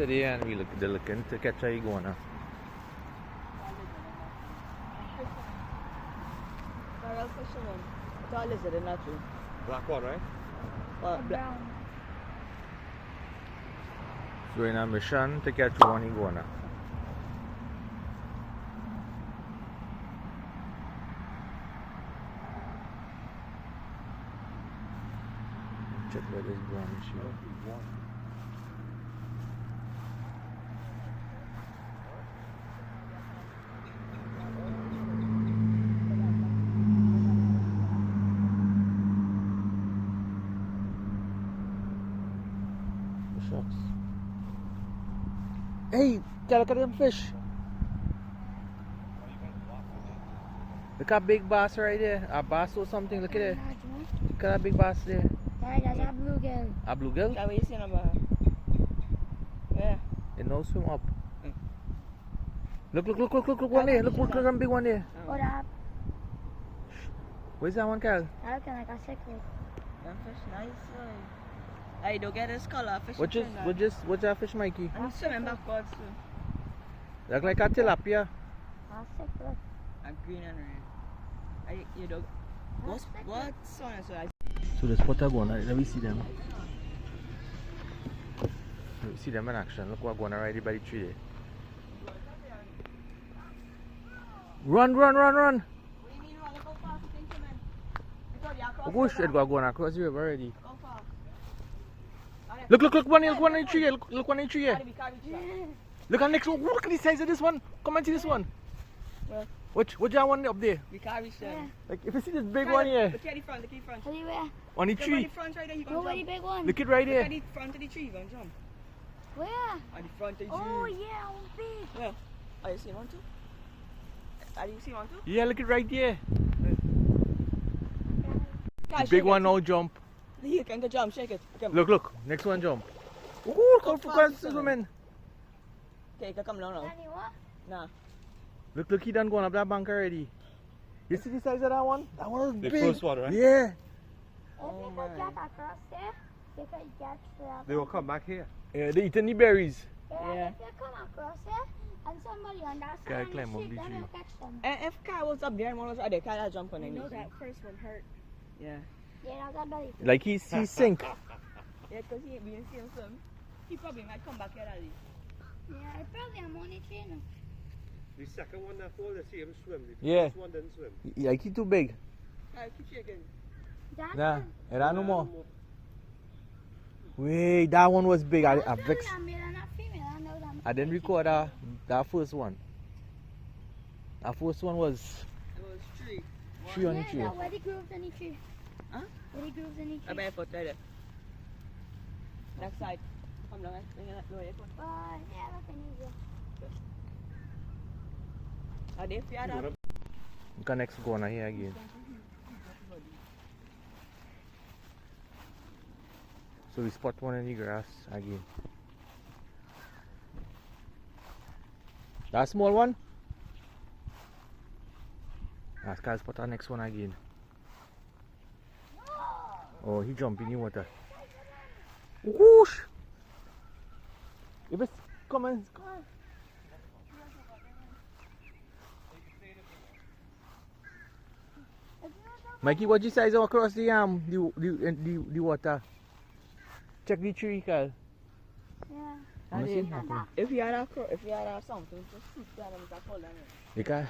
today and they're looking to catch a iguana. Barrel fisherman. It's all lizard in that tree. Black one, right? Brown. So we're in a mission to catch one iguana. Check where this ground is. Shucks. Hey, look at them fish. Look at big bass right there. A bass or something. Look at it. Look at that big bass there. That's a bluegill. A bluegill? That's what you see number. Yeah. It knows swim up. Look one there. Look one big one there. Oh, that. Where's that one, Cal? That looking like a sickle. That fish nice. I don't get his color. Fish. What's that fish, Mikey? I'm swimming backwards too. Look like a tilapia. That's sickle. I'm green and red. You don't. What song is that? So the spot iguana. Let me see them. Let me see them in action. Look what iguana right by the tree there. Run! What do you mean run? Look how fast you think, man. Oh gosh, it got going across the river already. Go fast. Look, one in the tree here. Look one in the tree here. Carry. Look at the next one. Look at the size of this one. Come and see this one. Well, What's that one up there? we carry them. Like if you see this big one here. Look at the front, Anywhere. On the Look at tree. the front right there, you No, can where the jump. big one? Look it right Look at there. the front of the tree, you can jump. Where? On the front of the tree. Oh, yeah, one big. Where? Oh, you see one too? Are you see one too? Yeah, look it right there. The Guys, big shake one it. now jump. You can jump, shake it. Come. Look. Next one jump. Ooh, Go come fast, for son. women. Okay, you can come down now. Danny, what? Nah. Look, he done going up that bank already. You see the size of that one? That one was The big. first one, right? Yeah. If you could get across there, you could get that. They will come back here. Yeah, they eating the berries. Yeah. If you come across there and somebody on that Gotta side climb and up shoot the them, tree. you'll catch them. And if car was up there and one was out there, car will jump on him. first one hurt. Yeah. Yeah, that's a belly. Like he sink. Yeah, because he didn't see him swim. He probably might come back here, daddy. Yeah, I probably am on it, you know. The second one that fall, they see him swim. The Yeah. first one didn't swim. Like he too big. Alright, keep shaking. That's Nah, a- it ain't no more. Wait, that one was big. I that's only vexed. a male and a female, I know that. I didn't record that first one. That first one was It was three. three on the Yeah, tree. that where the grooves in the tree. Huh? Where the grooves in the I tree. better foot right there. Next side. Come down, bring it up, lower your foot. Yeah, that's an easier. Are they fear that? Look at next iguana here again. So we spot one in the grass again. That small one? Let's go spot our next one again. Oh, he jumped in the water. Whoosh! If it's come on. Mikey, what you size across the the water? Check the tree, Kyle. Yeah. Let me see. If you had a something, just shoot that and just hold on it. You can. Like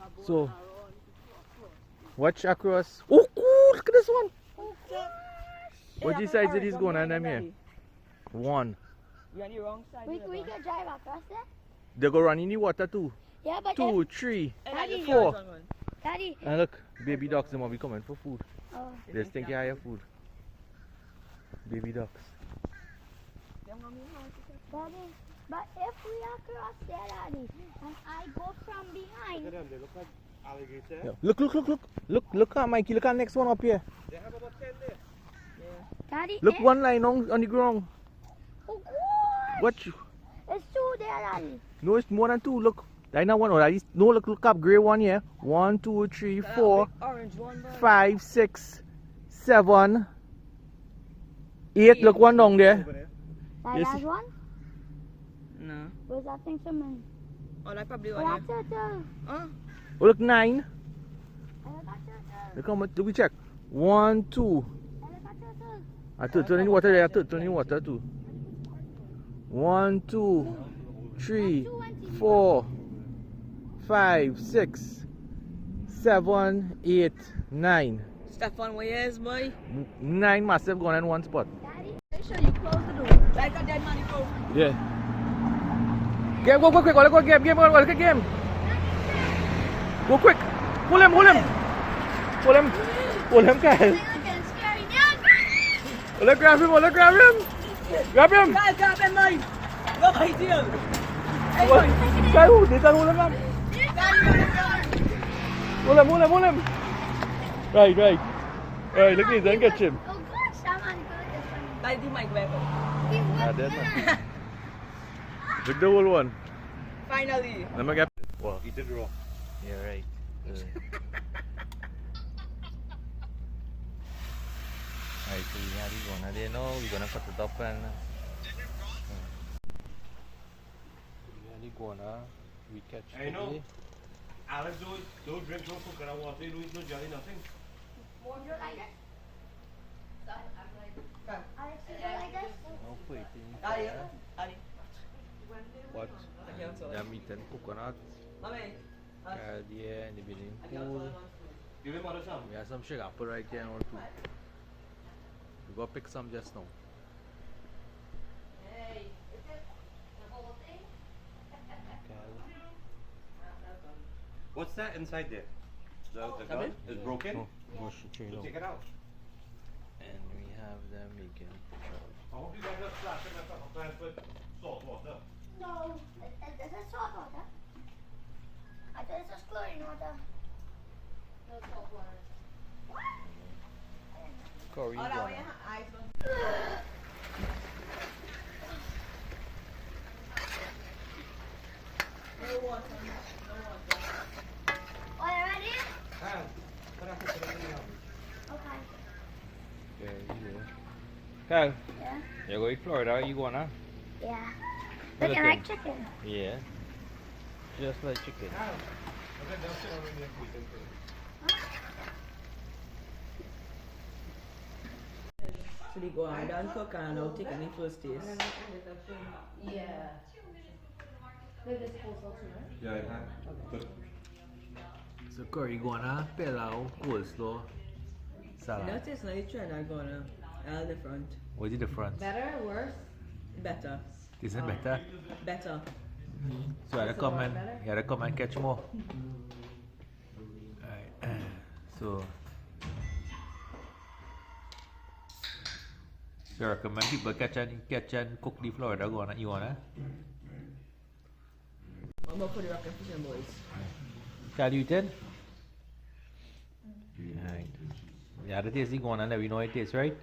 a bow So- and arrow and you shoot across. Watch across. Oh, cool! Look at this one. Oh, What you size it is going on them here? One. You're on the wrong side. We of the could bus. drive across there. They go run in the water too. Yeah, but Two, three. And I just Four. got one. Daddy. And look, baby ducks them will be coming for food. Oh. They think you have food. Baby ducks. Them gonna be hard to catch. Daddy. But if we are across there, Daddy, and I go from Look behind, at them, they look like alligator. Yeah. Look at Mikey. Look at next one up here. They have about 10 there. Daddy. Look, one line on the ground. Oh, gosh. What? It's two there, Daddy. No, it's more than two. Look. Right now one. Oh, that is, no, look up. Gray one here. 1, 2, 3, 4, Orange one, bro. 5, 6, 7, 8. Look one down there. Over there. That Yes. last one? No. Where's that thing swimming? Oh, that probably Oh, one. that turtle. Oh. Oh, look, 9. I love that turtle. Look how much. Do we check? 1, 2. I love that turtle. A turtle in the water there. A turtle in the water too. 1, 2, 3, 4, 5, 6, 7, 8, 9. Stefan, where is boy? 9 massive gone in one spot. Daddy, Make sure you close the door. Like a dead man, you go. Yeah. Game, go quick, go game, go game. Go quick. Pull him, Kyle. I'm getting scary now. Grab him. Grab him. Kyle, grab him, mate. Look, I deal. Hey, What? boy. Kyle, they don't hold him up. Daddy, Hold him. Right. Right, look at this, catch him. Oh gosh, I'm on good. Daddy, di mic, weapon. Dead man. Look the whole one. Finally. Let me get. Wow. He did raw. Yeah, right. Alright, so we have Iguana there now. We're gonna cut it up and. We have Iguana. We catch I know. today. Alex, don't drink no coconut water, you don't eat no jelly, nothing. Won't you like this? Alex, you don't like this? No waiting. Daddy, Daddy. What? Them eating coconut. Mommy. There in the building pool. Give him other some. We have some sugar apple right here or two. We go pick some just now. Hey, is it the whole thing? What's that inside there? The gun is broken? Oh, go straight So out. take it out. And we have them making pictures. I hope you guys are splashing that up and put salt water. No. This is salt water. I thought this was chlorine water. No salt water. Curry Oh, that way Iguana. your eyes don't. No water. No water. Are you ready? Put that coconut in the oven. Okay. Okay, yeah. Kyle, Yeah? you go to Florida, Iguana? Yeah. What Looking a like thing. chicken. Yeah. Just like chicken. Okay, now sit on in there, please. So they go on down cook and now taking the first taste. Yeah. They're just full salt, right? Yeah, I have. So curry Iguana, pilau, coleslaw, salad. Notice now you try that going all different. What is the front? Better, worse? Better. Is it better? Better. So you had to Is it come a lot and better? you had to come and catch more. Alright. So you recommend people catch and cook the Florida Iguana? I'm going for the rocket fishing boys. Shall you eat it? Alright. Yeah, the taste Iguana, let me know it tastes right.